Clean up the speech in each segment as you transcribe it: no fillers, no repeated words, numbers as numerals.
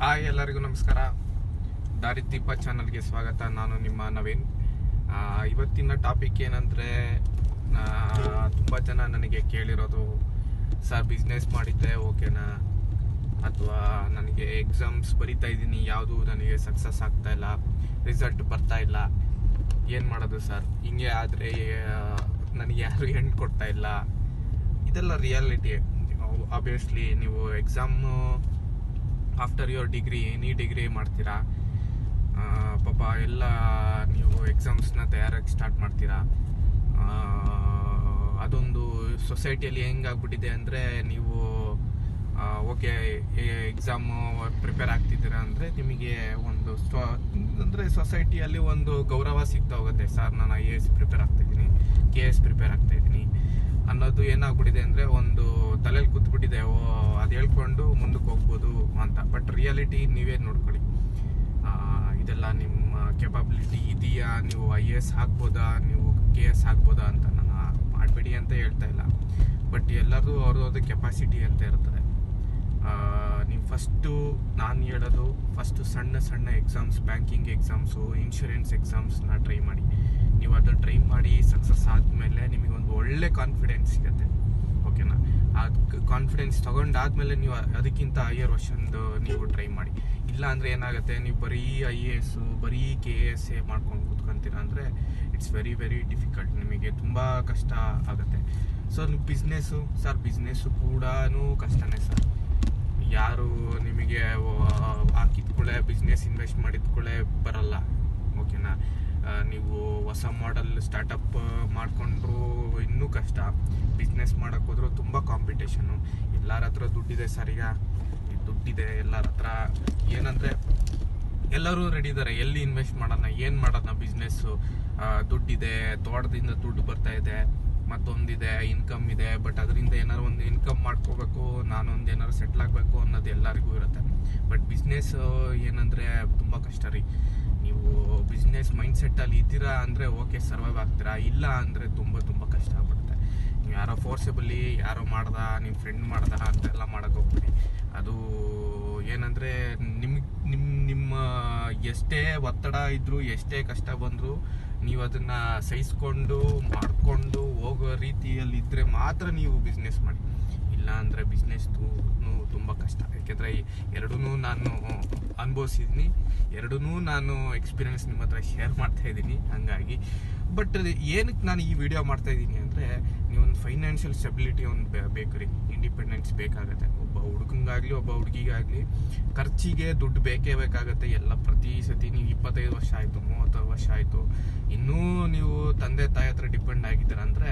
Hi, ಎಲ್ಲರಿಗೂ ನಮಸ್ಕಾರ. ದಾರಿದೀಪ ಚಾನಲ್ಗೆ ಸ್ವಾಗತ. ನಾನು ನಿಮ್ಮ ನವೀನ್. ಇವತ್ತಿನ ಟಾಪಿಕ್ ಏನಂದರೆ, ತುಂಬ ಜನ ನನಗೆ ಕೇಳಿರೋದು, ಸರ್ ಬಿಸ್ನೆಸ್ ಮಾಡಿದ್ದೆ ಓಕೆನಾ, ಅಥವಾ ನನಗೆ ಎಕ್ಸಾಮ್ಸ್ ಬರಿತಾ ಇದ್ದೀನಿ, ಯಾವುದು ನನಗೆ ಸಕ್ಸಸ್ ಆಗ್ತಾ ಇಲ್ಲ, ರಿಸಲ್ಟ್ ಬರ್ತಾ ಇಲ್ಲ, ಏನು ಮಾಡೋದು ಸರ್, ಹಿಂಗೆ ಆದರೆ ನನಗೆ ಯಾರು ಹೆಣ್ಣು ಕೊಡ್ತಾ ಇಲ್ಲ. ಇದೆಲ್ಲ ರಿಯಾಲಿಟಿ. ಆಬ್ವಿಯಸ್ಲಿ ನೀವು exam after your degree, any degree ಮಾಡ್ತೀರಾ, ಪಾಪ ಎಲ್ಲ ನೀವು ಎಕ್ಸಾಮ್ಸ್ನ ತಯಾರಾಗಿ ಸ್ಟಾರ್ಟ್ ಮಾಡ್ತೀರಾ. ಅದೊಂದು ಸೊಸೈಟಿಯಲ್ಲಿ ಹೆಂಗಾಗ್ಬಿಟ್ಟಿದೆ ಅಂದರೆ, ನೀವು ಓಕೆ ಎಕ್ಸಾಮು ಪ್ರಿಪೇರ್ ಆಗ್ತಿದ್ದೀರಾ ಅಂದರೆ ನಿಮಗೆ ಒಂದು ಅಂದರೆ ಸೊಸೈಟಿಯಲ್ಲಿ ಒಂದು ಗೌರವ ಸಿಗ್ತಾ ಹೋಗುತ್ತೆ. ಸರ್ ನಾನು IAS ಪ್ರಿಪೇರ್ ಆಗ್ತಾಯಿದ್ದೀನಿ, KS ಪ್ರಿಪೇರ್ ಆಗ್ತಾಯಿದ್ದೀನಿ ಅನ್ನೋದು ಏನಾಗ್ಬಿಟ್ಟಿದೆ ಅಂದರೆ, ಒಂದು ತಲೆಯಲ್ಲಿ ಕೂತ್ಬಿಟ್ಟಿದೆ, ಅದು ಹೇಳ್ಕೊಂಡು ಮುಂದಕ್ಕೆ ಹೋಗ್ಬೋದು ಅಂತ. ಬಟ್ ರಿಯಾಲಿಟಿ ನೀವೇ ನೋಡ್ಕೊಳ್ಳಿ. ಇದೆಲ್ಲ ನಿಮ್ಮ ಕೆಪಾಬಿಲಿಟಿ ಇದೆಯಾ, ನೀವು IAS ಆಗ್ಬೋದಾ, ನೀವು KS ಆಗ್ಬೋದಾ ಅಂತ ನಾನು ಮಾಡಬೇಡಿ ಅಂತ ಹೇಳ್ತಾ ಇಲ್ಲ. ಬಟ್ ಎಲ್ಲರದು ಅವ್ರದ್ದು ಕೆಪಾಸಿಟಿ ಅಂತ ಇರ್ತದೆ. ನೀವು ಫಸ್ಟು ನಾನು ಹೇಳೋದು, ಫಸ್ಟು ಸಣ್ಣ ಸಣ್ಣ ಎಕ್ಸಾಮ್ಸ್, ಬ್ಯಾಂಕಿಂಗ್ ಎಕ್ಸಾಮ್ಸು, ಇನ್ಶೂರೆನ್ಸ್ ಎಕ್ಸಾಮ್ಸ್ನ ಟ್ರೈ ಮಾಡಿ. ನೀವು ಅದನ್ನು ಟ್ರೈ ಮಾಡಿ ಸಕ್ಸಸ್ ಆದಮೇಲೆ ನಿಮಗೊಂದು ಒಳ್ಳೆ ಕಾನ್ಫಿಡೆನ್ಸ್ ಸಿಗುತ್ತೆ, ಓಕೆನಾ. ಆ ಕಾನ್ಫಿಡೆನ್ಸ್ ತೊಗೊಂಡಾದ್ಮೇಲೆ ನೀವು ಅದಕ್ಕಿಂತ ಹೈಯರ್ ವರ್ಷನ್ದು ನೀವು ಟ್ರೈ ಮಾಡಿ. ಇಲ್ಲ ಅಂದರೆ ಏನಾಗುತ್ತೆ, ನೀವು ಬರೀ IAS ಬರೀ KS ಮಾಡ್ಕೊಂಡು ಕೂತ್ಕೊಂತೀರ ಅಂದರೆ ಇಟ್ಸ್ ವೆರಿ ವೆರಿ ಡಿಫಿಕಲ್ಟ್, ನಿಮಗೆ ತುಂಬ ಕಷ್ಟ ಆಗುತ್ತೆ. ಸೊ ನೀವು ಬಿಸ್ನೆಸ್ಸು, ಸರ್ ಬಿಸ್ನೆಸ್ಸು ಕೂಡ ಕಷ್ಟನೇ ಸರ್. ಯಾರು ನಿಮಗೆ ಹಾಕಿದ್ಕೊಳ್ಳೆ ಬಿಸ್ನೆಸ್ ಇನ್ವೆಸ್ಟ್ ಮಾಡಿದ್ಕೊಳ್ಳೆ ಬರಲ್ಲ, ಓಕೆನಾ. ನೀವು ಹೊಸ ಮಾಡೆಲ್ ಸ್ಟಾರ್ಟಪ್ ಮಾಡಿಕೊಂಡ್ರು ಇನ್ನೂ ಕಷ್ಟ. ಬಿಸ್ನೆಸ್ ಮಾಡೋಕ್ಕೆ ಹೋದ್ರೂ ತುಂಬ ಕಾಂಪಿಟೇಷನ್ನು. ಎಲ್ಲರ ಹತ್ರ ದುಡ್ಡಿದೆ ಸರ್, ಈಗ ದುಡ್ಡಿದೆ ಎಲ್ಲರ ಹತ್ರ. ಏನಂದರೆ ಎಲ್ಲರೂ ರೆಡಿ ಇದ್ದಾರೆ, ಎಲ್ಲಿ ಇನ್ವೆಸ್ಟ್ ಮಾಡೋಣ, ಏನು ಮಾಡೋಣ ಬಿಸ್ನೆಸ್ಸು, ದುಡ್ಡಿದೆ, ತೋಟದಿಂದ ದುಡ್ಡು ಬರ್ತಾ ಇದೆ, ಮತ್ತೊಂದಿದೆ, ಇನ್ಕಮ್ ಇದೆ. ಬಟ್ ಅದರಿಂದ ಏನಾರು ಒಂದು ಇನ್ಕಮ್ ಮಾಡ್ಕೋಬೇಕು, ನಾನೊಂದು ಏನಾರು ಸೆಟ್ಲ್ ಆಗಬೇಕು ಅನ್ನೋದು ಎಲ್ಲರಿಗೂ ಇರುತ್ತೆ. ಬಟ್ ಬಿಸ್ನೆಸ್ ಏನಂದರೆ ತುಂಬ ಕಷ್ಟ ರೀ. ನೀವು ಬಿಸ್ನೆಸ್ ಮೈಂಡ್ಸೆಟ್ಟಲ್ಲಿ ಇದ್ದೀರಾ ಅಂದರೆ ಓಕೆ ಸರ್ವೈವ್ ಆಗ್ತೀರಾ, ಇಲ್ಲ ಅಂದರೆ ತುಂಬ ತುಂಬ ಕಷ್ಟ ಆಗ್ಬಿಡುತ್ತೆ. ನೀವು ಯಾರೋ ಫೋರ್ಸೆಬಲಿ ಯಾರೋ ಮಾಡ್ದ, ನಿಮ್ಮ ಫ್ರೆಂಡ್ ಮಾಡ್ದ ಅಂತೆಲ್ಲ ಮಾಡೋಕ್ಕೆ ಹೋಗ್ಬಿಡಿ. ಅದು ಏನಂದರೆ ನಿಮ್ಮ ಎಷ್ಟೇ ಒತ್ತಡ ಇದ್ದರೂ, ಎಷ್ಟೇ ಕಷ್ಟ ಬಂದರೂ ನೀವು ಅದನ್ನು ಸಹಿಸ್ಕೊಂಡು ಮಾಡಿಕೊಂಡು ಹೋಗೋ ರೀತಿಯಲ್ಲಿ ಇದ್ದರೆ ಮಾತ್ರ ನೀವು ಬಿಸ್ನೆಸ್ ಮಾಡಿ. ಇಲ್ಲ ಅಂದರೆ ಬಿಸ್ನೆಸ್ದು ತುಂಬ ಕಷ್ಟ. ಯಾಕೆಂದರೆ ಎರಡೂ ನಾನು ಅನುಭವಿಸಿದ್ದೀನಿ, ಎರಡೂ ನಾನು ಎಕ್ಸ್ಪೀರಿಯೆನ್ಸ್ ನಿಮ್ಮ ಹತ್ರ ಶೇರ್ ಮಾಡ್ತಾಯಿದ್ದೀನಿ. ಹಾಗಾಗಿ ಬಟ್ ಏನಕ್ಕೆ ನಾನು ಈ ವಿಡಿಯೋ ಮಾಡ್ತಾಯಿದ್ದೀನಿ ಅಂದರೆ, ನೀವೊಂದು ಫೈನಾನ್ಷಿಯಲ್ ಸ್ಟೆಬಿಲಿಟಿ ಒಂದು ಬೇಕು ರೀ, ಇಂಡಿಪೆಂಡೆನ್ಸ್ ಬೇಕಾಗುತ್ತೆ. ಒಬ್ಬ ಹುಡುಗಂಗಾಗಲಿ ಒಬ್ಬ ಹುಡುಗಿಗಾಗಲಿ ಖರ್ಚಿಗೆ ದುಡ್ಡು ಬೇಕೇ ಬೇಕಾಗುತ್ತೆ. ಎಲ್ಲ ಪ್ರತಿ ಸತಿ ನೀವು 25 ವರ್ಷ ಆಯಿತು, 30 ವರ್ಷ ಆಯಿತು, ಇನ್ನೂ ನೀವು ತಂದೆ ತಾಯಿ ಹತ್ರ ಡಿಪೆಂಡ್ ಆಗಿದ್ದೀರ ಅಂದರೆ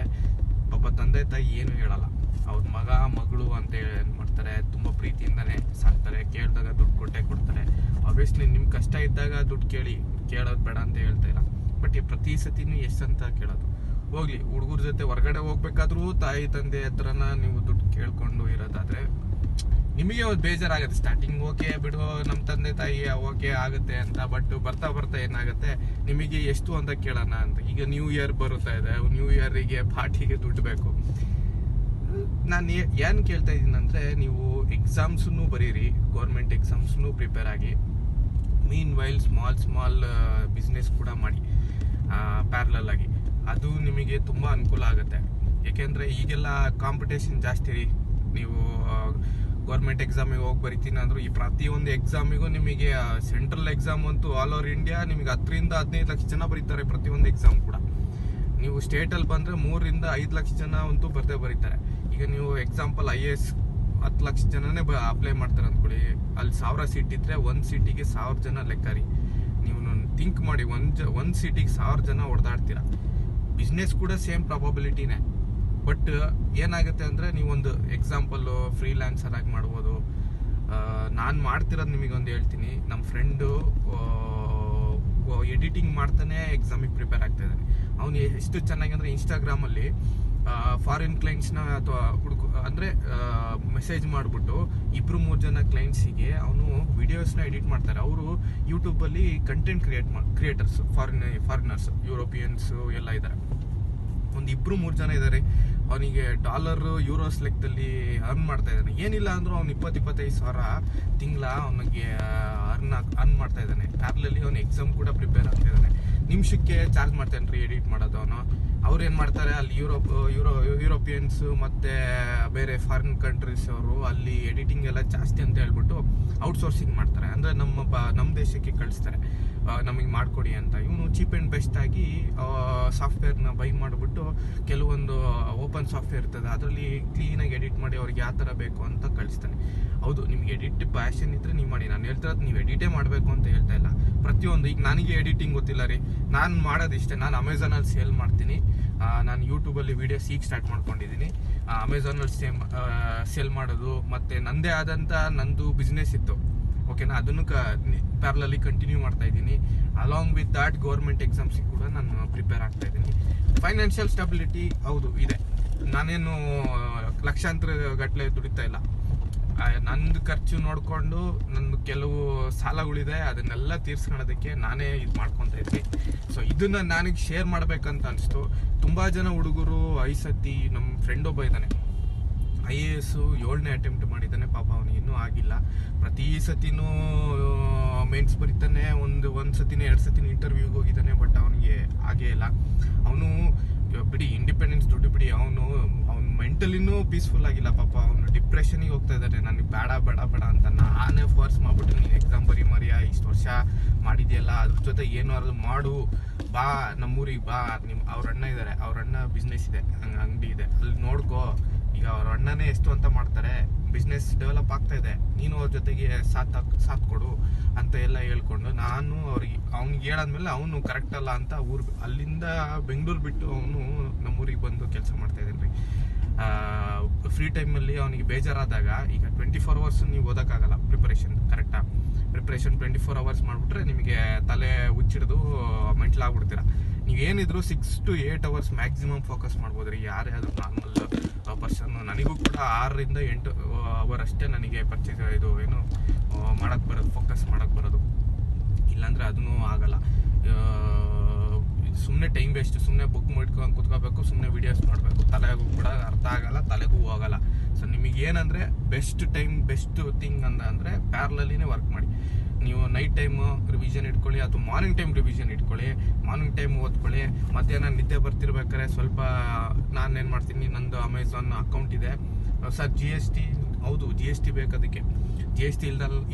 ಪಾಪ ತಂದೆ ತಾಯಿ ಏನು ಹೇಳಲ್ಲ. ಅವ್ರ ಮಗ ಮಗಳು ಅಂತ ಏನು ಮಾಡ್ತಾರೆ, ತುಂಬ ಪ್ರೀತಿಯಿಂದನೇ ಸಾಕ್ತಾರೆ, ಕೇಳಿದಾಗ ದುಡ್ಡು ಕೊಟ್ಟೇ ಕೊಡ್ತಾರೆ. ಆಬ್ವಿಯಸ್ಲಿ ನಿಮ್ಮ ಕಷ್ಟ ಇದ್ದಾಗ ದುಡ್ಡು ಕೇಳೋದು ಬೇಡ ಅಂತ ಹೇಳ್ತಾ ಇಲ್ಲ. ಬಟ್ ಈ ಪ್ರತಿ ಸತಿನೂ ಎಷ್ಟಂತ ಕೇಳೋದು, ಹೋಗ್ಲಿ ಹುಡುಗರ ಜೊತೆ ಹೊರಗಡೆ ಹೋಗ್ಬೇಕಾದ್ರೂ ತಾಯಿ ತಂದೆ ಹತ್ರನ ನೀವು ದುಡ್ಡು ಕೇಳ್ಕೊಂಡು ಇರೋದಾದರೆ ನಿಮಗೆ ಒಂದು ಬೇಜಾರಾಗುತ್ತೆ. ಸ್ಟಾರ್ಟಿಂಗ್ ಓಕೆ ಬಿಡು, ನಮ್ಮ ತಂದೆ ತಾಯಿ ಓಕೆ ಆಗುತ್ತೆ ಅಂತ. ಬಟ್ ಬರ್ತಾ ಬರ್ತಾ ಏನಾಗುತ್ತೆ, ನಿಮಗೆ ಎಷ್ಟು ಅಂತ ಕೇಳೋಣ ಅಂತ. ಈಗ ನ್ಯೂ ಇಯರ್ ಬರುತ್ತಾ ಇದೆ, ನ್ಯೂ ಇಯರಿಗೆ ಪಾರ್ಟಿಗೆ ದುಡ್ಡು ಬೇಕು. ನಾನು ಏನು ಕೇಳ್ತಾ ಇದ್ದೀನಿ ಅಂದರೆ, ನೀವು ಎಕ್ಸಾಮ್ಸನ್ನು ಬರೀರಿ, ಗೌರ್ಮೆಂಟ್ ಎಕ್ಸಾಮ್ಸ್ನು ಪ್ರಿಪೇರ್ ಆಗಿ, ಮೀನ್ ವೈಲ್ ಸ್ಮಾಲ್ ಬಿಸ್ನೆಸ್ ಕೂಡ ಮಾಡಿ ಪ್ಯಾರಲಲ್ ಆಗಿ. ಅದು ನಿಮಗೆ ತುಂಬ ಅನುಕೂಲ ಆಗುತ್ತೆ. ಏಕೆಂದರೆ ಈಗೆಲ್ಲ ಕಾಂಪಿಟೇಷನ್ ಜಾಸ್ತಿ ರೀ. ನೀವು ಗೌರ್ಮೆಂಟ್ ಎಕ್ಸಾಮಿಗೆ ಹೋಗಿ ಬರಿತೀನಿ ಅಂದರೂ ಈ ಪ್ರತಿಯೊಂದು ಎಕ್ಸಾಮಿಗೂ ನಿಮಗೆ ಸೆಂಟ್ರಲ್ ಎಕ್ಸಾಮ್ ಅಂತೂ ಆಲ್ ಓವರ್ ಇಂಡಿಯಾ ನಿಮಗೆ 10ರಿಂದ 15 ಲಕ್ಷ ಜನ ಬರೀತಾರೆ ಪ್ರತಿಯೊಂದು ಎಕ್ಸಾಮ್ ಕೂಡ. ನೀವು ಸ್ಟೇಟಲ್ಲಿ ಬಂದರೆ 3 ರಿಂದ 5 ಲಕ್ಷ ಜನ ಅಂತೂ ಬರೀತಾರೆ. ಈಗ ನೀವು ಎಕ್ಸಾಂಪಲ್ IAS 10 ಲಕ್ಷ ಜನನೇ ಅಪ್ಲೈ ಮಾಡ್ತಾರೆ ಅಂದ್ಕೊಳ್ಳಿ, ಅಲ್ಲಿ 1000 ಸೀಟ್ ಇದ್ದರೆ ಒಂದು ಸೀಟಿಗೆ 1000 ಜನ ಲೆಕ್ಕ ರೀ. ನೀವು ಥಿಂಕ್ ಮಾಡಿ, ಒಂದು ಸೀಟಿಗೆ 1000 ಜನ ಹೊಡೆದಾಡ್ತೀರ. ಬಿಸ್ನೆಸ್ ಕೂಡ ಸೇಮ್ ಪ್ರಾಬಬಿಲಿಟಿನೇ. ಬಟ್ ಏನಾಗುತ್ತೆ ಅಂದರೆ, ನೀವೊಂದು ಎಕ್ಸಾಂಪಲ್ಲು ಫ್ರೀಲ್ಯಾನ್ಸರ್ ಆಗಿ ಮಾಡ್ಬೋದು. ನಾನು ಮಾಡ್ತಿರೋದು ನಿಮಗೊಂದು ಹೇಳ್ತೀನಿ. ನಮ್ಮ ಫ್ರೆಂಡು ಎಡಿಟಿಂಗ್ ಮಾಡ್ತಾನೆ ಎಕ್ಸಾಮಿಗೆ ಪ್ರಿಪೇರ್ ಆಗ್ತಾ ಇದ್ದಾನೆ. ಅವನು ಎಷ್ಟು ಚೆನ್ನಾಗಿ ಅಂದರೆ, ಇನ್ಸ್ಟಾಗ್ರಾಮಲ್ಲಿ ಫಾರಿನ್ ಕ್ಲೈಂಟ್ಸ್ನ ಅಥವಾ ಅಂದರೆ ಮೆಸೇಜ್ ಮಾಡಿಬಿಟ್ಟು 2-3 ಜನ ಕ್ಲೈಂಟ್ಸಿಗೆ ಅವನು ವಿಡಿಯೋಸ್ನ ಎಡಿಟ್ ಮಾಡ್ತಾರೆ. ಅವರು ಯೂಟ್ಯೂಬಲ್ಲಿ ಕಂಟೆಂಟ್ ಕ್ರಿಯೇಟರ್ಸ್, ಫಾರಿನರ್ಸ್, ಯುರೋಪಿಯನ್ಸು ಎಲ್ಲ ಇದ್ದಾರೆ. ಒಂದು 2-3 ಜನ ಇದ್ದಾರೆ. ಅವನಿಗೆ $, ಯೂರೋಸ್ ಲೆಕ್ಕದಲ್ಲಿ ಅರ್ನ್ ಮಾಡ್ತಾ ಇದ್ದಾನೆ. ಏನಿಲ್ಲ ಅಂದ್ರೂ ಅವ್ನು 20-25 ಸಾವಿರ ತಿಂಗಳ ಅವನಿಗೆ ಅರ್ನ್ ಮಾಡ್ತಾ ಇದ್ದಾನೆ. ಪ್ಯಾರಲಲ್ಲಿ ಅವನು ಎಕ್ಸಾಮ್ ಕೂಡ ಪ್ರಿಪೇರ್ ಆಗ್ತಾ ಇದ್ದಾನೆ. ನಿಮಿಷಕ್ಕೆ ಚಾರ್ಜ್ ಮಾಡ್ತಾನೆ ರೀ ಎಡಿಟ್ ಮಾಡೋದು ಅವನು. ಅವ್ರು ಏನು ಮಾಡ್ತಾರೆ, ಅಲ್ಲಿ ಯುರೋಪಿಯನ್ಸ್ ಮತ್ತು ಬೇರೆ ಫಾರಿನ್ ಕಂಟ್ರೀಸ್ ಅವರು ಅಲ್ಲಿ ಎಡಿಟಿಂಗ್ ಎಲ್ಲ ಜಾಸ್ತಿ ಅಂತ ಹೇಳ್ಬಿಟ್ಟು ಔಟ್ಸೋರ್ಸಿಂಗ್ ಮಾಡ್ತಾರೆ. ಅಂದರೆ ನಮ್ಮ ದೇಶಕ್ಕೆ ಕಳಿಸ್ತಾರೆ, ನಮಗೆ ಮಾಡಿಕೊಡಿ ಅಂತ. ಇವನು ಚೀಪ್ ಆ್ಯಂಡ್ ಬೆಸ್ಟ್ ಆಗಿ ಸಾಫ್ಟ್ವೇರ್ನ ಬೈ ಮಾಡಿಬಿಟ್ಟು ಕೆಲವೊಂದು ಓಪನ್ ಸಾಫ್ಟ್ವೇರ್ ಇರ್ತದೆ, ಅದರಲ್ಲಿ ಕ್ಲೀನಾಗಿ ಎಡಿಟ್ ಮಾಡಿ ಅವ್ರಿಗೆ ಯಾವ ಥರ ಬೇಕು ಅಂತ ಕಳಿಸ್ತಾನೆ. ಹೌದು, ನಿಮ್ಗೆ ಎಡಿಟ್ ಪ್ಯಾಷನ್ ಇದ್ರೆ ನೀವು ಮಾಡಿ. ನಾನು ಹೇಳ್ತಿರೋದು ನೀವು ಎಡಿಟೇ ಮಾಡಬೇಕು ಅಂತ ಹೇಳ್ತಾ ಇಲ್ಲ. ಪ್ರತಿಯೊಂದು, ಈಗ ನನಗೆ ಎಡಿಟಿಂಗ್ ಗೊತ್ತಿಲ್ಲ ರೀ, ನಾನು ಮಾಡೋದಿಷ್ಟೇ. ನಾನು ಅಮೆಝಾನಲ್ಲಿ ಸೇಲ್ ಮಾಡ್ತೀನಿ. ನಾನು ಯೂಟ್ಯೂಬಲ್ಲಿ ವೀಡಿಯೋಸ್ ಈಗ ಸ್ಟಾರ್ಟ್ ಮಾಡ್ಕೊಂಡಿದ್ದೀನಿ. ಅಮೆಝಾನಲ್ಲಿ ಸೇಲ್ ಮಾಡೋದು, ಮತ್ತು ನನ್ನದೇ ಆದಂಥ ನಂದು ಬಿಸ್ನೆಸ್ ಇತ್ತು, ಓಕೆನಾ, ಅದನ್ನು ಪ್ಯಾರಲಲ್ಲಿ ಕಂಟಿನ್ಯೂ ಮಾಡ್ತಾ ಇದ್ದೀನಿ. ಅಲಾಂಗ್ ವಿತ್ ದಾಟ್ ಗೌರ್ಮೆಂಟ್ ಎಕ್ಸಾಮ್ಸಿಗೆ ಕೂಡ ನಾನು ಪ್ರಿಪೇರ್ ಆಗ್ತಾ ಇದ್ದೀನಿ. ಫೈನಾನ್ಷಿಯಲ್ ಸ್ಟೆಬಿಲಿಟಿ ಹೌದು ಇದೆ. ನಾನೇನು ಲಕ್ಷಾಂತರ ಗಟ್ಟಲೆ ದುಡಿತಾ ಇಲ್ಲ. ನಂದು ಖರ್ಚು ನೋಡಿಕೊಂಡು ನಂದು ಕೆಲವು ಸಾಲಗಳಿದೆ, ಅದನ್ನೆಲ್ಲ ತೀರ್ಸ್ಕೊಳ್ಳೋದಕ್ಕೆ ನಾನೇ ಇದು ಮಾಡ್ಕೊತಾ ಇದ್ದೀನಿ. ಸೊ ಇದನ್ನು ನನಗೆ ಶೇರ್ ಮಾಡಬೇಕಂತ ಅನಿಸ್ತು. ತುಂಬ ಜನ ಹುಡುಗರು 5 ಸತಿ, ನಮ್ಮ ಫ್ರೆಂಡ್ ಒಬ್ಬ ಇದ್ದಾನೆ, IAS 7ನೇ ಅಟೆಂಪ್ಟ್ ಮಾಡಿದ್ದಾನೆ. ಪಾಪ ಅವನಿಗೆ ಇನ್ನೂ ಆಗಿಲ್ಲ. ಪ್ರತಿ ಸತಿನೂ ಮೇನ್ಸ್ ಬರೀತಾನೆ, ಒಂದು ಸತಿನ 2 ಸತಿನ ಇಂಟರ್ವ್ಯೂಗೆ ಹೋಗಿದ್ದಾನೆ, ಬಟ್ ಅವನಿಗೆ ಆಗೇ ಇಲ್ಲ. ಅವನು ಬಿಡಿ ಇಂಡಿಪೆಂಡೆನ್ಸ್ ದುಡ್ಡು ಬಿಡಿ, ಅವನು ಮೆಂಟಲಿನೂ ಪೀಸ್ಫುಲ್ ಆಗಿಲ್ಲ ಪಾಪ. ಅವನು ಡಿಪ್ರೆಷನಿಗೆ ಹೋಗ್ತಾ ಇದ್ದಾನೆ. ನನಗೆ ಬೇಡ ಅಂತ ನಾನೇ ಫೋರ್ಸ್ ಮಾಡ್ಬಿಟ್ಟು, ನೀನು ಎಕ್ಸಾಮ್ ಬರೀ ಮರಿಯಾ, ಇಷ್ಟು ವರ್ಷ ಮಾಡಿದೆಯಲ್ಲ, ಅದ್ರ ಜೊತೆ ಏನಾದ್ರು ಮಾಡು, ಬಾ ನಮ್ಮೂರಿಗೆ ಬಾ. ಅವ್ರ ಅಣ್ಣ ಇದ್ದಾರೆ, ಅವ್ರ ಅಣ್ಣ ಬಿಸ್ನೆಸ್ ಇದೆ, ಅಂಗಡಿ ಇದೆ, ಅಲ್ಲಿ ನೋಡ್ಕೋ. ಈಗ ಅವ್ರ ಅಣ್ಣನೇ ಎಷ್ಟು ಅಂತ ಮಾಡ್ತಾರೆ, ಬಿಸ್ನೆಸ್ ಡೆವಲಪ್ ಆಗ್ತಾ ಇದೆ, ನೀನು ಅವ್ರ ಜೊತೆಗೆ ಸಾಥ್ ಕೊಡು ಅಂತ ಎಲ್ಲ ಹೇಳ್ಕೊಂಡು, ನಾನು ಅವ್ನಿಗೆ ಹೇಳಾದ್ಮೇಲೆ ಅವನು ಕರೆಕ್ಟ್ ಅಲ್ಲ ಅಂತ ಅಲ್ಲಿಂದ ಬೆಂಗಳೂರು ಬಿಟ್ಟು ಅವನು ನಮ್ಮೂರಿಗೆ ಬಂದು ಕೆಲಸ ಮಾಡ್ತಾ ಇದ್ದಾನೆ ರೀ. ಫ್ರೀ ಟೈಮಲ್ಲಿ ಅವನಿಗೆ ಬೇಜಾರಾದಾಗ, ಈಗ 24 ಅವರ್ಸ್ ನೀವು ಓದೋಕ್ಕಾಗಲ್ಲ, ಪ್ರಿಪರೇಷನ್ 24 ಅವರ್ಸ್ ಮಾಡಿಬಿಟ್ರೆ ನಿಮಗೆ ತಲೆ ಹುಚ್ಚಿಡ್ದು ಮೆಂಟ್ಲಾಗ್ಬಿಡ್ತೀರ. ನೀವೇನಿದ್ರು 6 to 8 ಅವರ್ಸ್ ಮ್ಯಾಕ್ಸಿಮಮ್ ಫೋಕಸ್ ಮಾಡ್ಬೋದು ರೀ, ಯಾರೇ ಆದರೂ ನಾರ್ಮಲ್ ಪರ್ಸನ್. ನನಗೂ ಕೂಡ 6 ಇಂದ 8 ಅವರ್ ಅಷ್ಟೇ ನನಗೆ ಫೋಕಸ್ ಮಾಡೋಕ್ಕೆ ಬರೋದು. ಇಲ್ಲಾಂದರೆ ಅದನ್ನೂ ಆಗಲ್ಲ. ಸುಮ್ಮನೆ ಟೈಮ್ ವೇಸ್ಟ್, ಸುಮ್ಮನೆ ಬುಕ್ ಮಾಡ್ಕೊಂಡು ಕುತ್ಕೋಬೇಕು, ಸುಮ್ಮನೆ ವೀಡಿಯೋಸ್ ಮಾಡಬೇಕು, ತಲೆಗೂ ಕೂಡ ಅರ್ಥ ಆಗಲ್ಲ, ತಲೆಗೂ ಹೋಗಲ್ಲ. ಸೊ ನಿಮಗೇನಂದರೆ ಬೆಸ್ಟ್ ಥಿಂಗ್ ಅಂದರೆ ಪ್ಯಾರಲಲ್ಲಿನೇ ವರ್ಕ್ ಮಾಡಿ. ನೀವು ನೈಟ್ ಟೈಮ್ ರಿವಿಷನ್ ಇಟ್ಕೊಳ್ಳಿ, ಅಥವಾ ಮಾರ್ನಿಂಗ್ ಟೈಮ್ ರಿವಿಷನ್ ಇಟ್ಕೊಳ್ಳಿ, ಮಾರ್ನಿಂಗ್ ಟೈಮ್ ಓದ್ಕೊಳ್ಳಿ. ಮಧ್ಯಾಹ್ನ ನಿದ್ದೆ ಬರ್ತಿರ್ಬೇಕಾದ್ರೆ ಸ್ವಲ್ಪ ನಾನೇನು ಮಾಡ್ತೀನಿ, ನಂದು ಅಮೆಝಾನ್ ಅಕೌಂಟ್ ಇದೆ ಸರ್. GST ಹೌದು, GST ಬೇಕು. ಅದಕ್ಕೆ GST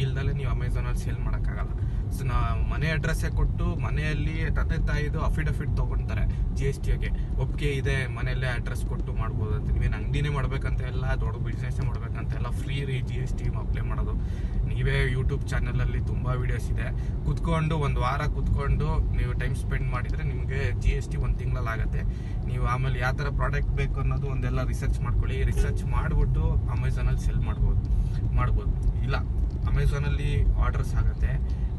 ಇಲ್ದಲ್ಲೇ ನೀವು ಅಮೆಝಾನಲ್ಲಿ ಸೇಲ್ ಮಾಡೋಕ್ಕಾಗಲ್ಲ. ಸೊ ಮನೆ ಅಡ್ರೆಸ್ಸೇ ಕೊಟ್ಟು ಮನೆಯಲ್ಲಿ ತಂದೆ ತಾಯಿದು ಅಫಿಡವಿಟ್ ತೊಗೊಳ್ತಾರೆ GSTಗೆ. ಒಪ್ಪಿಗೆ ಇದೆ, ಮನೆಯಲ್ಲೇ ಅಡ್ರೆಸ್ ಕೊಟ್ಟು ಮಾಡ್ಬೋದು ಅಂತ. ನೀವೇನು ಅಂಗಡಿನೇ ಮಾಡ್ಬೇಕಂತ ಎಲ್ಲ, ದೊಡ್ಡ ಬಿಸ್ನೆಸ್ಸೇ ಮಾಡ್ಬೇಕಂತ ಎಲ್ಲ, ಫ್ರೀ ರೀ GST ಅಪ್ಲೈ ಮಾಡೋದು. ನೀವೇ ಯೂಟ್ಯೂಬ್ ಚಾನಲಲ್ಲಿ ತುಂಬ ವೀಡಿಯೋಸ್ ಇದೆ, ಕುತ್ಕೊಂಡು 1 ವಾರ ಕುತ್ಕೊಂಡು ನೀವು ಟೈಮ್ ಸ್ಪೆಂಡ್ ಮಾಡಿದರೆ ನಿಮಗೆ GST 1 ತಿಂಗಳಲ್ಲಿ ಆಗುತ್ತೆ. ನೀವು ಆಮೇಲೆ ಯಾವ ಥರ ಪ್ರಾಡಕ್ಟ್ ಬೇಕು ಅನ್ನೋದು ಒಂದೆಲ್ಲ ರಿಸರ್ಚ್ ಮಾಡ್ಕೊಳ್ಳಿ. ರಿಸರ್ಚ್ ಮಾಡಿಬಿಟ್ಟು ಅಮೆಝಾನಲ್ಲಿ ಸೇಲ್ ಮಾಡ್ಬೋದು. ಇಲ್ಲ, ಅಮೆಝಾನಲ್ಲಿ ಆರ್ಡರ್ಸ್ ಆಗುತ್ತೆ,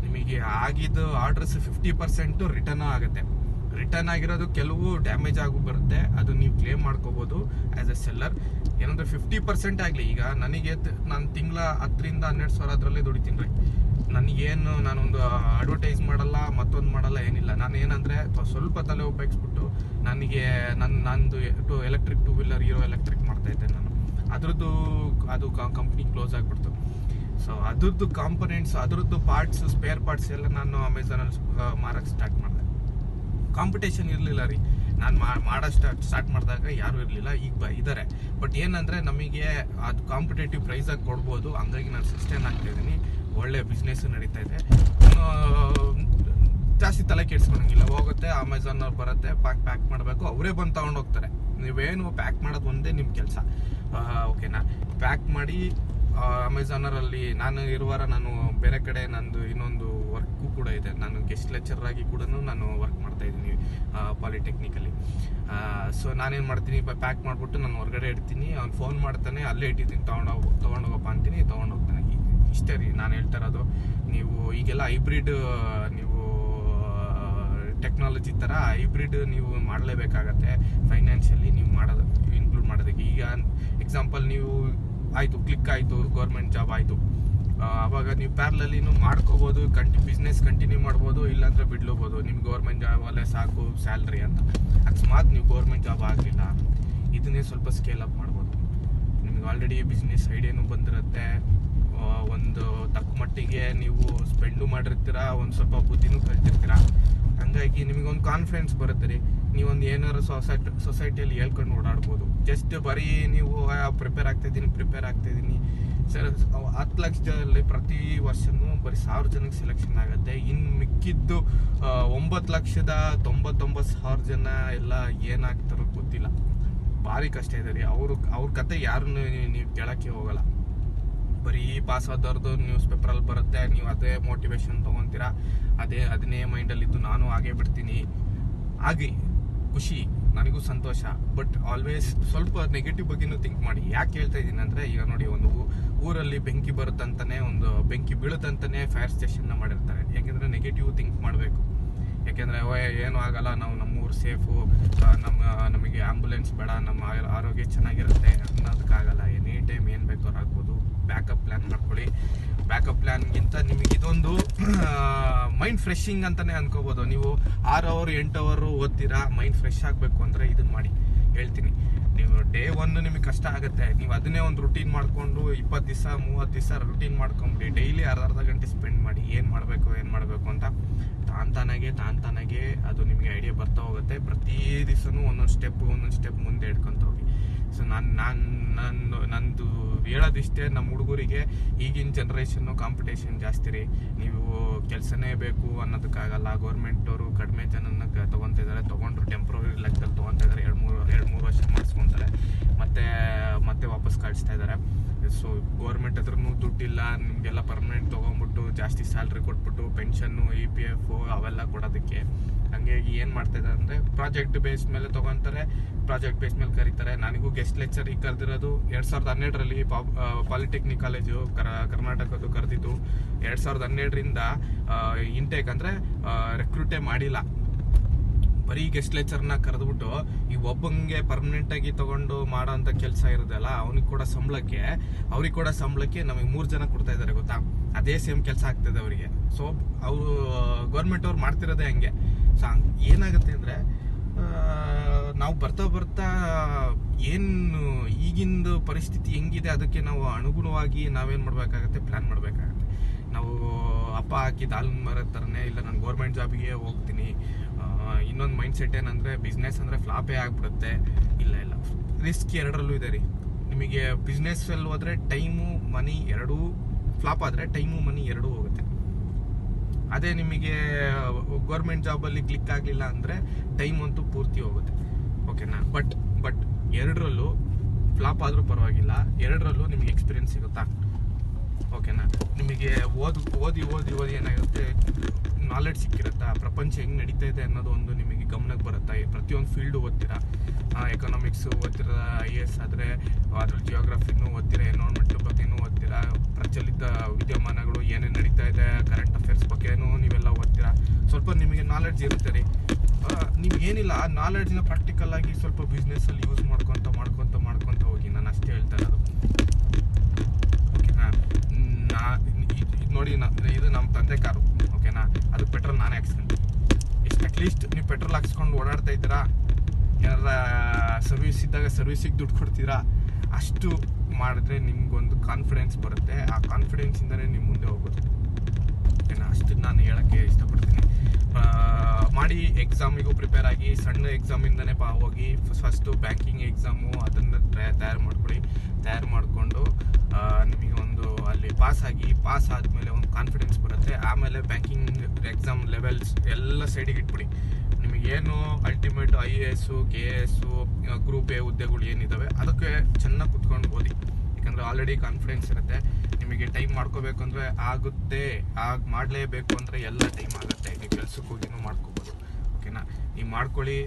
ನಿಮಗೆ ಆಗಿದ್ದು ಆರ್ಡರ್ಸ್ 50% ರಿಟರ್ನ್ ಆಗುತ್ತೆ. ರಿಟರ್ನ್ ಆಗಿರೋದು ಕೆಲವು ಡ್ಯಾಮೇಜ್ ಆಗಿ ಬರುತ್ತೆ, ಅದು ನೀವು ಕ್ಲೇಮ್ ಮಾಡ್ಕೋಬೋದು ಆ್ಯಸ್ ಎ ಸೆಲ್ಲರ್. ಏನಂದರೆ 50% ಆಗಲಿ. ಈಗ ನನಗೆ ನಾನು ತಿಂಗಳ 10 ರಿಂದ 12 ಸಾವಿರ ಅದರಲ್ಲೇ ದುಡಿತೀನಿ ರೀ. ನನಗೇನು, ನಾನೊಂದು ಅಡ್ವರ್ಟೈಸ್ ಮಾಡಲ್ಲ, ಮತ್ತೊಂದು ಮಾಡಲ್ಲ, ಏನಿಲ್ಲ. ನಾನು ಏನಂದರೆ ಸ್ವಲ್ಪ ತಲೆ ಉಪಯೋಗಿಸ್ಬಿಟ್ಟು ನನಗೆ ನಂದು ಎಲೆಕ್ಟ್ರಿಕ್ 2 ವೀಲರ್ ಹೀರೋ ಎಲೆಕ್ಟ್ರಿಕ್ ಮಾಡ್ತಾಯಿದ್ದೆ ನಾನು. ಅದು ಕಂಪ್ನಿ ಕ್ಲೋಸ್ ಆಗಿಬಿಡ್ತು. ಸೊ ಅದ್ರದ್ದು ಕಾಂಪೊನೆಂಟ್ಸ್, ಅದ್ರದ್ದು ಪಾರ್ಟ್ಸ್, ಸ್ಪೇರ್ ಪಾರ್ಟ್ಸ್ ಎಲ್ಲ ನಾನು ಅಮೆಝಾನಲ್ಲಿ ಮಾರಕ್ಕೆ ಸ್ಟಾರ್ಟ್ ಮಾಡಿದೆ. ಕಾಂಪಿಟೇಷನ್ ಇರಲಿಲ್ಲ ರೀ, ನಾನು ಸ್ಟಾರ್ಟ್ ಮಾಡಿದಾಗ ಯಾರೂ ಇರಲಿಲ್ಲ. ಈಗ ಇದ್ದಾರೆ, ಬಟ್ ಏನಂದರೆ ನಮಗೆ ಅದು ಕಾಂಪಿಟೇಟಿವ್ ಪ್ರೈಸಾಗಿ ಕೊಡ್ಬೋದು. ಹಂಗಾಗಿ ನಾನು ಸಸ್ಟೈನ್ ಆಗ್ತಾಯಿದ್ದೀನಿ, ಒಳ್ಳೆ ಬಿಸ್ನೆಸ್ಸು ನಡೀತಾ ಇದೆ. ಜಾಸ್ತಿ ತಲೆ ಕೆಡಿಸ್ಕೊಳಂಗಿಲ್ಲ. ಹೋಗುತ್ತೆ, ಅಮೆಝಾನವ್ರು ಬರುತ್ತೆ, ಪ್ಯಾಕ್ ಮಾಡಬೇಕು, ಅವರೇ ಬಂದು ತೊಗೊಂಡು ಹೋಗ್ತಾರೆ. ನೀವೇನು ಪ್ಯಾಕ್ ಮಾಡೋದು ಒಂದೇ ನಿಮ್ಮ ಕೆಲಸ, ಓಕೆನಾ. ಪ್ಯಾಕ್ ಮಾಡಿ ಅಮೆಝಾನರಲ್ಲಿ ನಾನು ಇರುವಾರ ನಾನು ಬೇರೆ ಕಡೆ ನಂದು ಇನ್ನೊಂದು ವರ್ಕು ಕೂಡ ಇದೆ. ನಾನು ಗೆಸ್ಟ್ ಲೆಕ್ಚರರ್ ಆಗಿ ಕೂಡ ನಾನು ವರ್ಕ್ ಮಾಡ್ತಾ ಇದ್ದೀನಿ ಪಾಲಿಟೆಕ್ನಿಕಲ್ಲಿ. ಸೊ ನಾನೇನು ಮಾಡ್ತೀನಿ, ಪ್ಯಾಕ್ ಮಾಡಿಬಿಟ್ಟು ನಾನು ಹೊರಗಡೆ ಇಡ್ತೀನಿ, ಅವ್ನು ಫೋನ್ ಮಾಡ್ತಾನೆ, ಅಲ್ಲೇ ಇಟ್ಟಿದ್ದೀನಿ, ತೊಗೊಂಡೋಗಪ್ಪ ಅಂತೀನಿ, ತೊಗೊಂಡೋಗ್ತಾನೆ. ಇಷ್ಟೇ ರೀ ನಾನು ಹೇಳ್ತಾ ಇರೋದು. ನೀವು ಈಗೆಲ್ಲ ಹೈಬ್ರಿಡ್, ನೀವು ಟೆಕ್ನಾಲಜಿ ಥರ ಹೈಬ್ರಿಡ್ ನೀವು ಮಾಡಲೇಬೇಕಾಗತ್ತೆ ಫೈನಾನ್ಷಿಯಲಿ ನೀವು ಇನ್ಕ್ಲೂಡ್ ಮಾಡೋದಕ್ಕೆ. ಈಗ ಎಕ್ಸಾಂಪಲ್, ನೀವು ಆಯಿತು, ಕ್ಲಿಕ್ ಆಯಿತು, ಗೌರ್ಮೆಂಟ್ ಜಾಬ್ ಆಯಿತು, ಆವಾಗ ನೀವು ಪ್ಯಾರಲಲ್ಲಿನೂ ಮಾಡ್ಕೋಬೋದು, ಬಿಸ್ನೆಸ್ ಕಂಟಿನ್ಯೂ ಮಾಡ್ಬೋದು, ಇಲ್ಲಾಂದರೆ ಬಿಡ್ಲೋಬೋದು. ನಿಮ್ಗೆ ಗೌರ್ಮೆಂಟ್ ಜಾಬ್ ಅಲ್ಲೇ ಸಾಕು ಸ್ಯಾಲ್ರಿ ಅಂತ. ಅಕಸ್ಮಾತ್ ನೀವು ಗೌರ್ಮೆಂಟ್ ಜಾಬ್ ಆಗಲಿಲ್ಲ, ಇದನ್ನೇ ಸ್ವಲ್ಪ ಸ್ಕೇಲ್ ಅಪ್ ಮಾಡ್ಬೋದು. ನಿಮ್ಗೆ ಆಲ್ರೆಡಿ ಬಿಸ್ನೆಸ್ ಐಡಿಯಾನು ಬಂದಿರುತ್ತೆ, ಒಂದು ತಕ್ಕ ಮಟ್ಟಿಗೆ ನೀವು ಸ್ಪೆಂಡು ಮಾಡಿರ್ತೀರ, ಒಂದು ಸ್ವಲ್ಪ ಬುದ್ಧಿನೂ ಕಲ್ತಿರ್ತೀರ. ಹಂಗಾಗಿ ನಿಮಗೊಂದು ಕಾನ್ಫಿಡೆನ್ಸ್ ಬರುತ್ತೆ ರೀ. ನೀವೊಂದು ಏನಾರು ಸೊಸೈಟಿಯಲ್ಲಿ ಹೇಳ್ಕೊಂಡು ಓಡಾಡ್ಬೋದು. ಜಸ್ಟ್ ಬರೀ ನೀವು ಪ್ರಿಪೇರ್ ಆಗ್ತಾಯಿದ್ದೀನಿ ಸರ್, 10 ಲಕ್ಷದಲ್ಲಿ ಪ್ರತಿ ವರ್ಷನೂ ಬರೀ 1000 ಜನಕ್ಕೆ ಸೆಲೆಕ್ಷನ್ ಆಗುತ್ತೆ. ಇನ್ನು ಮಿಕ್ಕಿದ್ದು 9,99,000 ಜನ ಎಲ್ಲ ಏನಾಗ್ತಾರೋ ಗೊತ್ತಿಲ್ಲ. ಭಾರಿ ಕಷ್ಟ ಇದೆ ರೀ. ಅವ್ರ ಕತೆ ಯಾರನ್ನು ನೀವು ಕೇಳೋಕ್ಕೆ ಹೋಗಲ್ಲ. ಬರೀ ಪಾಸ್ ಆದವ್ರದ್ದು ನ್ಯೂಸ್ ಪೇಪರಲ್ಲಿ ಬರುತ್ತೆ, ನೀವು ಅದೇ ಮೋಟಿವೇಶನ್ ತೊಗೊತೀರಾ, ಅದನ್ನೇ ಮೈಂಡಲ್ಲಿದ್ದು ನಾನು ಹಾಗೇ ಬಿಡ್ತೀನಿ. ಹಾಗೆ ಖುಷಿ, ನನಗೂ ಸಂತೋಷ. ಬಟ್ ಆಲ್ವೇಸ್ ಸ್ವಲ್ಪ ನೆಗೆಟಿವ್ ಬಗ್ಗೆನೂ ಥಿಂಕ್ ಮಾಡಿ. ಯಾಕೆ ಹೇಳ್ತಾ ಇದ್ದೀನಿ ಅಂದರೆ, ಈಗ ನೋಡಿ, ಒಂದು ಊರಲ್ಲಿ ಬೆಂಕಿ ಬರುತ್ತಂತಾನೆ, ಒಂದು ಬೆಂಕಿ ಬೀಳುತ್ತಂತಾನೆ ಫೈರ್ ಸ್ಟೇಷನ್ನ ಮಾಡಿರ್ತಾರೆ. ಯಾಕೆಂದರೆ ನೆಗೆಟಿವ್ ಥಿಂಕ್ ಮಾಡಬೇಕು. ಯಾಕೆಂದರೆ ಏನೂ ಆಗಲ್ಲ, ನಾವು ನಮ್ಮೂರು ಸೇಫು, ನಮಗೆ ಆಂಬುಲೆನ್ಸ್ ಬೇಡ, ನಮ್ಮ ಆರೋಗ್ಯ ಚೆನ್ನಾಗಿರುತ್ತೆ ಅನ್ನೋದಕ್ಕಾಗಲ್ಲ. ಎನಿ ಟೈಮ್ ಏನು ಬೇಕಾದ್ರೂ ಆಗ್ಬೋದು. ಬ್ಯಾಕಪ್ ಪ್ಲ್ಯಾನ್ ಮಾಡ್ಕೊಳ್ಳಿ. ಬ್ಯಾಕಪ್ ಪ್ಲ್ಯಾನ್ಗಿಂತ ನಿಮಗೆ ಇದೊಂದು ಮೈಂಡ್ ಫ್ರೆಶಿಂಗ್ ಅಂತಲೇ ಅನ್ಕೋಬೋದು. ನೀವು 6 ಅವರ್ 8 ಅವರ್ ಓದ್ತೀರಾ, ಮೈಂಡ್ ಫ್ರೆಶ್ ಆಗಬೇಕು ಅಂದರೆ ಇದನ್ನು ಮಾಡಿ ಹೇಳ್ತೀನಿ. ನೀವು ಡೇ 1 ನಿಮಗೆ ಕಷ್ಟ ಆಗುತ್ತೆ, ನೀವು ಅದನ್ನೇ ಒಂದು ರುಟೀನ್ ಮಾಡಿಕೊಂಡು 20 ದಿವಸ 30 ದಿವಸ ರುಟೀನ್ ಮಾಡ್ಕೊಂಬಿಡಿ. ಡೈಲಿ ಅರ್ಧ ಗಂಟೆ ಸ್ಪೆಂಡ್ ಮಾಡಿ ಏನು ಮಾಡಬೇಕು ಅಂತ ತಾನಾಗೆ ಅದು ನಿಮಗೆ ಐಡಿಯಾ ಬರ್ತಾ ಹೋಗುತ್ತೆ. ಪ್ರತಿ ದಿವಸನೂ ಒಂದೊಂದು ಸ್ಟೆಪ್ ಮುಂದೆ ಇಟ್ಕೊತ ಹೋಗಿ. ಸೊ ನಂದು ಹೇಳೋದಿಷ್ಟೇ, ನಮ್ಮ ಹುಡುಗರಿಗೆ ಈಗಿನ ಜನ್ರೇಷನ್ನು ಕಾಂಪಿಟೇಷನ್ ಜಾಸ್ತಿ ರೀ. ನೀವು ಕೆಲಸನೇ ಬೇಕು ಅನ್ನೋದಕ್ಕಾಗಲ್ಲ. ಗೌರ್ಮೆಂಟ್ ಅವರು ಕಡಿಮೆ ಜನನ ತೊಗೊತಿದ್ದಾರೆ, ತೊಗೊಂಡ್ರು ಟೆಂಪ್ರರಿ ಲೆಕ್ಕದಲ್ಲಿ ತೊಗೊತಾ ಇದ್ದಾರೆ. 2-3 ವರ್ಷ ಮಾಡಿಸ್ಕೊತಾರೆ, ಮತ್ತೆ ವಾಪಸ್ ಕಳಿಸ್ತಾ ಇದ್ದಾರೆ. ಸೊ ಗೌರ್ಮೆಂಟ್ ಹತ್ರನೂ ದುಡ್ಡಿಲ್ಲ, ನಿಮಗೆಲ್ಲ ಪರ್ಮನೆಂಟ್ ತೊಗೊಂಡ್ಬಿಟ್ಟು ಜಾಸ್ತಿ ಸ್ಯಾಲ್ರಿ ಕೊಟ್ಬಿಟ್ಟು ಪೆನ್ಷನ್ನು EPF ಅವೆಲ್ಲ ಕೊಡೋದಕ್ಕೆ. ಹಂಗಾಗಿ ಏನು ಮಾಡ್ತಾ ಇದ್ದಾರೆ ಅಂದರೆ, ಪ್ರಾಜೆಕ್ಟ್ ಬೇಸ್ ಮೇಲೆ ತೊಗೊತಾರೆ, ಪ್ರಾಜೆಕ್ಟ್ ಬೇಸ್ ಮೇಲೆ ಕರೀತಾರೆ. ನನಗೂ ಗೆಸ್ಟ್ ಲೆಕ್ಚರ್ ಈಗ ಕರೆದಿರೋದು 2012ರಲ್ಲಿ ಪಾಲಿಟೆಕ್ನಿಕ್ ಕಾಲೇಜು ಕರ್ನಾಟಕದ್ದು ಕರೆದಿದ್ದು. 2012ರಿಂದ ಇಂಟೇಕ್ ಅಂದರೆ ರೆಕ್ರೂಟೇ ಮಾಡಿಲ್ಲ. ಬರೀ ಗೆಸ್ಟ್ ಲೆಕ್ಚರ್ನ ಕರೆದ್ಬಿಟ್ಟು ಈ ಒಬ್ಬಂಗೆ ಪರ್ಮನೆಂಟಾಗಿ ತೊಗೊಂಡು ಮಾಡೋಂಥ ಕೆಲಸ ಇರೋದಲ್ಲ, ಅವ್ರಿಗೆ ಕೂಡ ಸಂಬಳಕ್ಕೆ ನಮಗೆ 3 ಜನ ಕೊಡ್ತಾ ಇದ್ದಾರೆ ಗೊತ್ತಾ. ಅದೇ ಸೇಮ್ ಕೆಲಸ ಆಗ್ತದೆ ಅವರಿಗೆ. ಸೊ ಅವರು ಗೌರ್ಮೆಂಟ್ ಅವ್ರು ಮಾಡ್ತಿರೋದೇ ಹಂಗೆ. ಸೊ ಏನಾಗುತ್ತೆ ಅಂದರೆ, ನಾವು ಬರ್ತಾ ಏನು ಈಗಿಂದು ಪರಿಸ್ಥಿತಿ ಹೆಂಗಿದೆ ಅದಕ್ಕೆ ನಾವು ಅನುಗುಣವಾಗಿ ನಾವೇನು ಮಾಡಬೇಕಾಗತ್ತೆ, ಪ್ಲ್ಯಾನ್ ಮಾಡಬೇಕಾಗತ್ತೆ. ನಾವು ಅಪ್ಪ ಹಾಕಿದ ಹಾಲಿನ ಮರ ಥರನೇ, ಇಲ್ಲ ನಾನು ಗೌರ್ಮೆಂಟ್ ಜಾಬಿಗೆ ಹೋಗ್ತೀನಿ. ಇನ್ನೊಂದು ಮೈಂಡ್ ಸೆಟ್ ಏನಂದರೆ, ಬಿಸ್ನೆಸ್ ಅಂದರೆ ಫ್ಲಾಪೇ ಆಗಿಬಿಡುತ್ತೆ. ಇಲ್ಲ, ರಿಸ್ಕ್ ಎರಡರಲ್ಲೂ ಇದೆ ರೀ. ನಿಮಗೆ ಬಿಸ್ನೆಸ್ಸಲ್ಲಿ ಹೋದರೆ ಟೈಮು ಮನಿ ಎರಡೂ ಫ್ಲಾಪ್ ಆದರೆ ಟೈಮು ಮನಿ ಎರಡೂ ಹೋಗುತ್ತೆ. ಅದೇ ನಿಮಗೆ ಗೌರ್ಮೆಂಟ್ ಜಾಬಲ್ಲಿ ಕ್ಲಿಕ್ ಆಗಲಿಲ್ಲ ಅಂದರೆ ಟೈಮ್ ಅಂತೂ ಪೂರ್ತಿ ಹೋಗುತ್ತೆ. ಓಕೆನಾ. ಬಟ್ ಎರಡರಲ್ಲೂ ಫ್ಲಾಪ್ ಆದರೂ ಪರವಾಗಿಲ್ಲ, ಎರಡರಲ್ಲೂ ನಿಮಗೆ ಎಕ್ಸ್ಪೀರಿಯನ್ಸ್ ಸಿಗುತ್ತಾ. ಓಕೆನಾ. ನಿಮಗೆ ಓದಿ ಏನಾಗುತ್ತೆ, ನಾಲೆಡ್ಜ್ ಸಿಕ್ಕಿರುತ್ತಾ, ಪ್ರಪಂಚ ಹೆಂಗೆ ನಡೀತಾ ಇದೆ ಅನ್ನೋದು ಒಂದು ನಿಮಗೆ ಗಮನಕ್ಕೆ ಬರುತ್ತಾ. ಪ್ರತಿಯೊಂದು ಫೀಲ್ಡು ಓದ್ತೀರಾ, ಎಕನಾಮಿಕ್ಸು ಓದ್ತೀರಾ, IAS ಆದರೆ ಅದ್ರಲ್ಲಿ ಜಿಯೋಗ್ರಫಿನೂ ಓದ್ತೀರಾ, ಎನ್ವೈರನ್ಮೆಂಟ್ ಬಗ್ಗೆನೂ ಓದ್ತೀರಾ, ಪ್ರಚಲಿತ ವಿದ್ಯಮಾನಗಳು ಏನೇನು ನಡೀತಾ ಇದೆ, ಕರೆಂಟ್ ಅಫೇರ್ಸ್ ಬಗ್ಗೆನೂ ನೀವೆಲ್ಲ ಓದ್ತೀರಾ. ಸ್ವಲ್ಪ ನಿಮಗೆ ನಾಲೆಡ್ಜ್ ಇರುತ್ತೆ ರೀ. ನೀವು ಏನಿಲ್ಲ, ಆ ನಾಲೆಡ್ಜ್ನ ಪ್ರಾಕ್ಟಿಕಲ್ ಆಗಿ ಸ್ವಲ್ಪ ಬಿಸ್ನೆಸ್ಸಲ್ಲಿ ಯೂಸ್ ಮಾಡ್ಕೊತ ಹೋಗಿ. ನಾನು ಅಷ್ಟೇ ಹೇಳ್ತಾ ಇರೋದು. ಓಕೆನಾ. ನೋಡಿ, ಇದು ನಮ್ಮ ತಂದೆ ಕಾರು. ಓಕೆನಾ. ಅದು ಪೆಟ್ರೋಲ್ ನಾನೇ ಹಾಕ್ಸ್ಕೊಂತೀನಿ. ಅಟ್ಲೀಸ್ಟ್ ನೀವು ಪೆಟ್ರೋಲ್ ಹಾಕ್ಸ್ಕೊಂಡು ಓಡಾಡ್ತಾ ಇದ್ದೀರಾ, ಏನಾರ ಸರ್ವಿಸ್ ಇದ್ದಾಗ ಸರ್ವಿಸಿಗೆ ದುಡ್ಡು ಕೊಡ್ತೀರಾ, ಅಷ್ಟು ಮಾಡಿದ್ರೆ ನಿಮ್ಗೊಂದು ಕಾನ್ಫಿಡೆನ್ಸ್ ಬರುತ್ತೆ. ಆ ಕಾನ್ಫಿಡೆನ್ಸಿಂದಲೇ ನೀವು ಮುಂದೆ ಹೋಗೋದು. ಓಕೆನಾ. ಅಷ್ಟು ನಾನು ಹೇಳೋಕ್ಕೆ ಇಷ್ಟಪಡ್ತೀನಿ. ಮಾಡಿ ಎಕ್ಸಾಮಿಗೂ ಪ್ರಿಪೇರ್ ಆಗಿ, ಸಣ್ಣ ಎಕ್ಸಾಮಿಂದನೇ ಹೋಗಿ ಫಸ್ಟು ಬ್ಯಾಂಕಿಂಗ್ ಎಕ್ಸಾಮು ಅದನ್ನು ತಯಾರು ಮಾಡಿಕೊಂಡು ನಿಮಗೆ ಒಂದು ಅಲ್ಲಿ ಪಾಸ್ ಆದಮೇಲೆ ಒಂದು ಕಾನ್ಫಿಡೆನ್ಸ್ ಬರುತ್ತೆ. ಆಮೇಲೆ ಬ್ಯಾಂಕಿಂಗ್ ಎಕ್ಸಾಮ್ ಲೆವೆಲ್ಸ್ ಎಲ್ಲ ಸೈಡಿಗೆ ಇಟ್ಬಿಡಿ. ನಿಮಗೇನು ultimate IAS KS group A ಹುದ್ದೆಗಳು ಏನಿದ್ದಾವೆ ಅದಕ್ಕೆ ಚೆನ್ನಾಗಿ ಕುತ್ಕೊಂಡು ಓದಿ. ಯಾಕಂದರೆ ಆಲ್ರೆಡಿ ಕಾನ್ಫಿಡೆನ್ಸ್ ಇರುತ್ತೆ. ನಿಮಗೆ ಟೈಮ್ ಮಾಡ್ಕೋಬೇಕು ಅಂದರೆ ಆಗುತ್ತೆ, ಮಾಡಲೇಬೇಕು ಅಂದರೆ ಎಲ್ಲ ಟೈಮ್ ಆಗುತ್ತೆ. ನೀವು ಕೆಲ್ಸಕ್ಕೆ ಹೋಗಿನೂ ಮಾಡ್ಕೋಬೋದು. ಓಕೆನಾ. ನೀವು ಮಾಡ್ಕೊಳ್ಳಿ,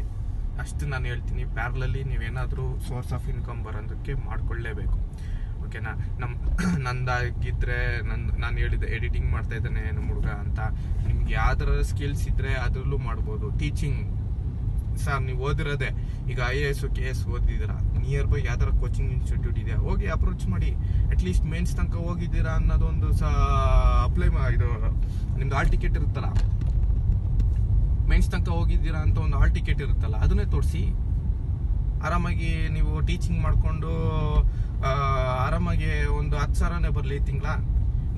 ಅಷ್ಟು ನಾನು ಹೇಳ್ತೀನಿ. ಪ್ಯಾರಲಲ್ಲಿ ನೀವೇನಾದರೂ ಸೋರ್ಸ್ ಆಫ್ ಇನ್ಕಮ್ ಬರೋದಕ್ಕೆ ಮಾಡ್ಕೊಳ್ಳೇಬೇಕು. ಓಕೆನಾ. ನಂದಾಗಿದ್ದರೆ ನಾನು ಹೇಳಿದ್ದೆ ಎಡಿಟಿಂಗ್ ಮಾಡ್ತಾ ಇದ್ದಾನೆ ನಮ್ಮ ಹುಡುಗ ಅಂತ. ನಿಮ್ಗೆ ಯಾವ್ದಾರ ಸ್ಕಿಲ್ಸ್ ಇದ್ದರೆ ಅದರಲ್ಲೂ ಮಾಡ್ಬೋದು. ಟೀಚಿಂಗ್ ಸರ್, ನೀವು ಓದಿರೋದೆ ಈಗ IAS KS ಓದಿದ್ದೀರಾ, ನಿಯರ್ ಬೈ ಯಾವ್ದಾರ ಕೋಚಿಂಗ್ ಇನ್ಸ್ಟಿಟ್ಯೂಟ್ ಇದೆ, ಹೋಗಿ ಅಪ್ರೋಚ್ ಮಾಡಿ. ಅಟ್ಲೀಸ್ಟ್ ಮೇನ್ಸ್ ತನಕ ಹೋಗಿದ್ದೀರಾ ಅನ್ನೋದೊಂದು ಅಪ್ಲೈ ಇದು ನಿಮ್ದು ಹಾಲ್ ಟಿಕೆಟ್ ಇರುತ್ತಲ್ಲ, ಮೇನ್ಸ್ ತನಕ ಹೋಗಿದ್ದೀರಾ ಅಂತ ಒಂದು ಹಾಲ್ ಟಿಕೆಟ್ ಇರುತ್ತಲ್ಲ, ಅದನ್ನೇ ತೋರಿಸಿ. ಆರಾಮಾಗಿ ನೀವು ಟೀಚಿಂಗ್ ಮಾಡಿಕೊಂಡು ಆರಾಮಾಗಿ ಒಂದು 10,000ನೇ ಬರಲಿ ತಿಂಗಳ,